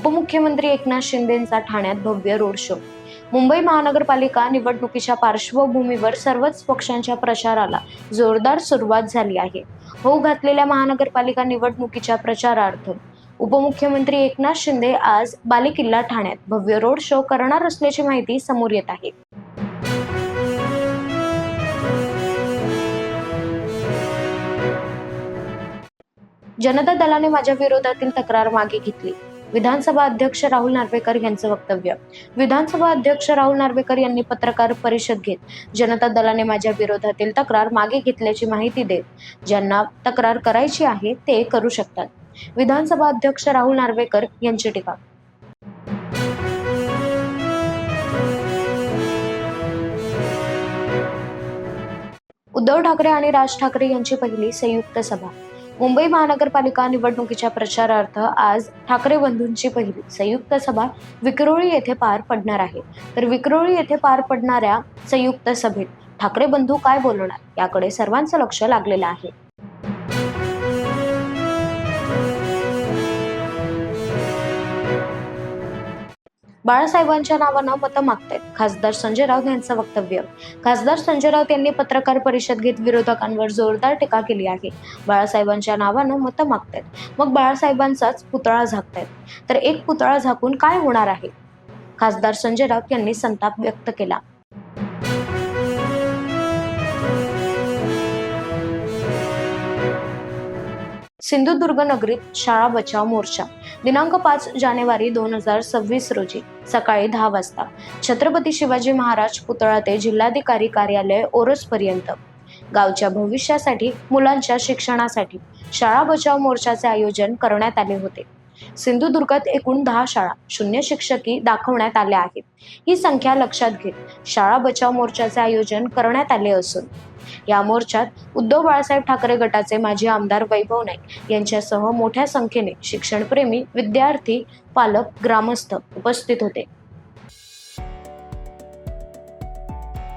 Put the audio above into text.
उपमुख्यमंत्री एकनाथ शिंदेंचा ठाण्यात भव्य रोड शो। मुंबई महानगरपालिका निवडणुकीच्या पार्श्वभूमीवर सर्वच पक्षांच्या प्रचाराला जोरदार सुरुवात झाली आहे। होऊ घातलेल्या महानगरपालिका निवडणुकीच्या प्रचारार्थ उपमुख्यमंत्री एकनाथ शिंदे आज बालेकिल्ला ठाण्यात भव्य रोड शो करणार असल्याची माहिती समोर येत आहे। जनता दलाने माझ्या विरोधातील तक्रार मागे घेतली। विधानसभा अध्यक्ष राहुल नार्वेकर यांचं वक्तव्य। विधानसभा अध्यक्ष राहुल नार्वेकर यांनी पत्रकार परिषद घेत जनता दलाने माझ्या विरोधातील तक्रार मागे घेतल्याची माहिती देत, ज्यांना तक्रार करायची आहे ते करू शकतात। विधानसभा अध्यक्ष राहुल नार्वेकर यांची टीका। उद्धव ठाकरे आणि राज ठाकरे यांची पहिली संयुक्त सभा। मुंबई महानगरपालिका निवडणुकीच्या प्रचारार्थ आज ठाकरे बंधूंची पहिली संयुक्त सभा विक्रोळी येथे पार पडणार आहे। तर विक्रोळी येथे पार पडणाऱ्या संयुक्त सभेत ठाकरे बंधू काय बोलणार याकडे सर्वांचं लक्ष लागलेलं आहे। बाळासाहेबांच्या नावानं मतं मागतायत, खासदार संजय राऊत यांचं वक्तव्य। खासदार संजय राऊत यांनी पत्रकार परिषद घेत विरोधकांवर जोरदार टीका केली आहे। बाळासाहेबांच्या नावानं मतं मागतायत, मग बाळासाहेबांचाच पुतळा झाकतायत, तर एक पुतळा झाकून काय होणार आहे? खासदार संजय राऊत यांनी संताप व्यक्त केला। सिंधुदुर्ग नगरीत शाळा बचाव मोर्चा। दिनांक 5 जानेवारी 2026 रोजी सकाळी 10 वाजता छत्रपती शिवाजी महाराज पुतळा ते जिल्हाधिकारी कार्यालय ओरोसपर्यंत गावच्या भविष्यासाठी, मुलांच्या शिक्षणासाठी शाळा बचाव मोर्चाचे आयोजन करण्यात आले होते। सिंधुदुर्गात एकूण 10 शाळा शून्य शिक्षकी दाखवण्यात आल्या आहेत। ही संख्या लक्षात घेत शाळा बचाव मोर्चाचे आयोजन करण्यात आले असून या मोर्चात उद्धव बाळासाहेब ठाकरे गटाचे माजी आमदार वैभव नाईक यांच्यासह मोठ्या संख्येने शिक्षणप्रेमी, विद्यार्थी, पालक, ग्रामस्थ उपस्थित होते।